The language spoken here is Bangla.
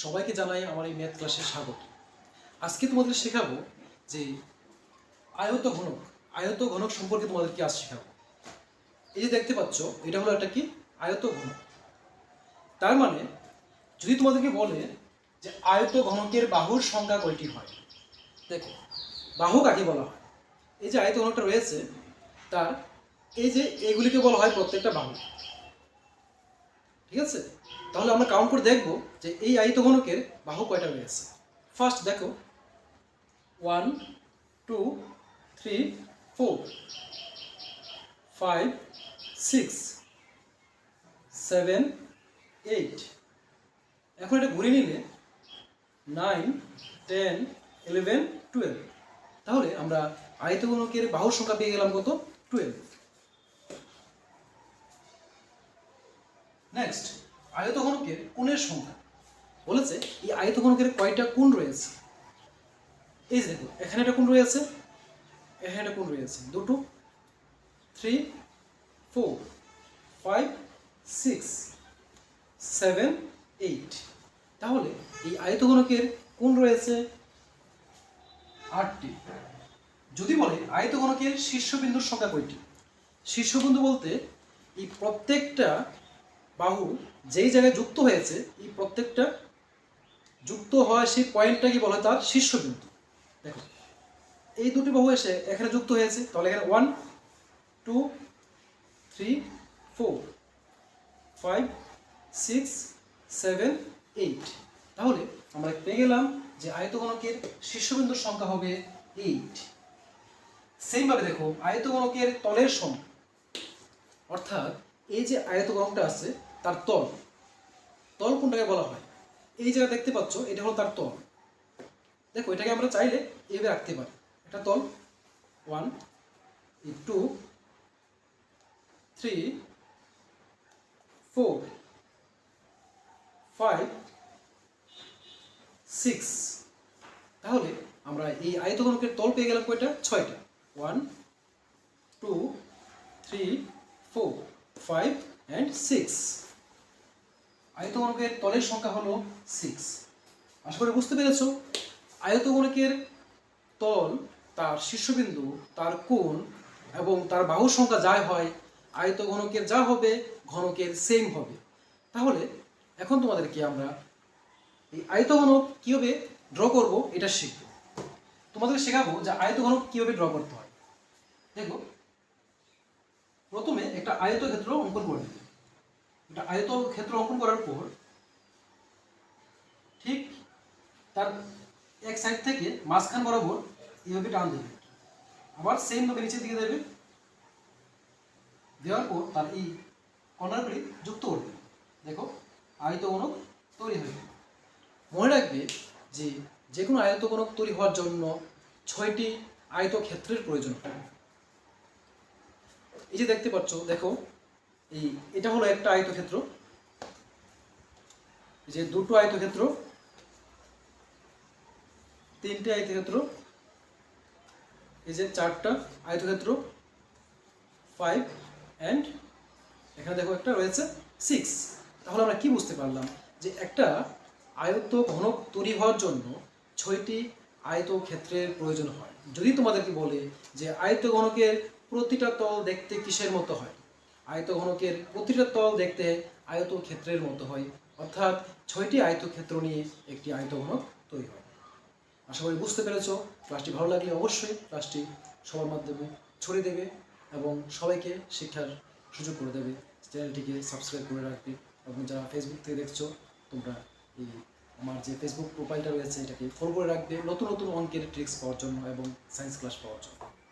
সবাইকে জানাই আমার এই ম্যাথ ক্লাসে স্বাগত। আজকে তোমাদের শেখাবো যে আয়ত ঘনক সম্পর্কে তোমাদেরকে আজ শেখাবো। এই যে দেখতে পাচ্ছ, এটা হলো একটা কি আয়ত ঘনক। তার মানে যদি তোমাদেরকে বলে যে আয়ত ঘনকের বাহুর সংখ্যা কয়টি হয়, দেখো বাহু কাকে বলা হয়। এই যে আয়ত ঘনকটা রয়েছে তার এই যে এগুলিকে বলা হয় প্রত্যেকটা বাহু। ঠিক আছে, তাহলে আমরা কাউন্ট করে দেখব যে এই আয়ত ঘনকের বাহু কয়টা রয়েছে। ফার্স্ট দেখো 1 2 3 4 5 6 7 8। এখন এটা ঘুরে নিলে 9 10 11 12। তাহলে আমরা আয়ত ঘনকের বাহুর সংখ্যা পেয়ে গেলাম কত? 12। নেক্সট আয়ত ঘনকের কোণের সংখ্যা বলেছে। এই আয়ত ঘনকের কয়টা কোণ রয়েছে? এই যে দেখো, এখানে একটা কোণ রয়েছে, এখানে একটা কোণ রয়েছে, দুটো 3 4 5 6 7 8। তাহলে এই আয়ত ঘনকের কোণ রয়েছে 8টি। যদি বলে আয়ত ঘনকের শীর্ষবিন্দুর সংখ্যা কয়টি? শীর্ষবিন্দু বলতে এই প্রত্যেকটা বাহু যেই জায়গায় যুক্ত হয়েছে, এই প্রত্যেকটা যুক্ত হয় সেই পয়েন্টটাকে বলা হয় তার শীর্ষবিন্দু। দেখো এই দুটি বাহু এসে এখানে যুক্ত হয়েছে, তাহলে এখানে 1 2 3 4 5 6 7 8। তাহলে আমরা পেয়ে গেলাম যে আয়ত ঘনকের শীর্ষবিন্দুর সংখ্যা হবে 8। সেইমভাবে দেখো আয়ত ঘনকের তলের সংখ্যা, অর্থাৎ এই যে আয়ত ঘনকটা আছে তার তল কোনটাকে বলা হয়? এই জায়গায় দেখতে পাচ্ছ, এটা হলো তার তল। দেখো এটাকে আমরা চাইলে এভাবে রাখতে পারি। এটা তল 1 2 3 4 5 6। তাহলে আমরা এই আয়ত ঘনকের তল পেয়ে গেলাম কয়টা? 6টা। 1 2 3 4 5 and 6। আয়ত ঘনকের তলের সংখ্যা হলো 6। আশা করি বুঝতে পেরেছো। আয়ত ঘনকের তল, তার শীর্ষবিন্দু, তার কোণ এবং তার বাহুর সংখ্যা যাই হয়, আয়ত ঘনকের যা হবে ঘনকের সেম হবে। তাহলে এখন তোমাদেরকে আমরা এই আয়ত ঘনক কীভাবে ড্র করব এটা শিখব। তোমাদের শেখাবো যে আয়ত ঘনক কীভাবে ড্র করতে হয়। দেখো প্রথমে একটা আয়তক্ষেত্র অঙ্কন করে নেবে। একটা আয়তক্ষেত্র অঙ্কন করার পর ঠিক তার এক সাইড থেকে মাঝখান বরাবর এইভাবে টান দেবে, আবার সেমভাবে নিচের দিকে দেবে, দেওয়ার পর তার এই কর্নারগুলি যুক্ত করবে। দেখো আয়তঘনক তৈরি হয়ে গেল। মনে রাখবে যে যে কোনো আয়তঘনক তৈরি হওয়ার জন্য 6টি আয়তক্ষেত্রের প্রয়োজন হয়। এই যে দেখতে পাচ্ছ, দেখো এটা হলো একটা আয়তক্ষেত্র, এই যে দুটো আয়তক্ষেত্র, 3টে আয়তক্ষেত্র, এই যে 4টা আয়তক্ষেত্র 5 and এখানে দেখো একটা রয়েছে 6। তাহলে আমরা কি বুঝতে পারলাম যে একটা আয়ত ঘনক তৈরি হওয়ার জন্য 6টি আয়তক্ষেত্রের প্রয়োজন হয়। যদি তোমাদেরকে বলে যে আয়ত ঘনকের প্রতিটা তল দেখতে কিসের মতো হয়, আয়ত ঘনকের প্রতিটা তল দেখতে আয়তক্ষেত্রের মতো হয়, অর্থাৎ 6টি আয়তক্ষেত্র নিয়ে একটি আয়তঘনক তৈরি হয়। আশা করি বুঝতে পেরেছো। ক্লাসটি ভালো লাগলে অবশ্যই ক্লাসটি সবার মাধ্যমে ছড়িয়ে দেবে এবং সবাইকে শিক্ষার সুযোগ করে দেবে। চ্যানেলটিকে সাবস্ক্রাইব করে রাখবে এবং যারা ফেসবুক থেকে দেখছো তোমরা এই আমার যে ফেসবুক প্রোফাইলটা রয়েছে এটাকে ফলো করে রাখবে নতুন নতুন অঙ্কের ট্রিক্স পাওয়ার জন্য এবং সায়েন্স ক্লাস পাওয়ার জন্য।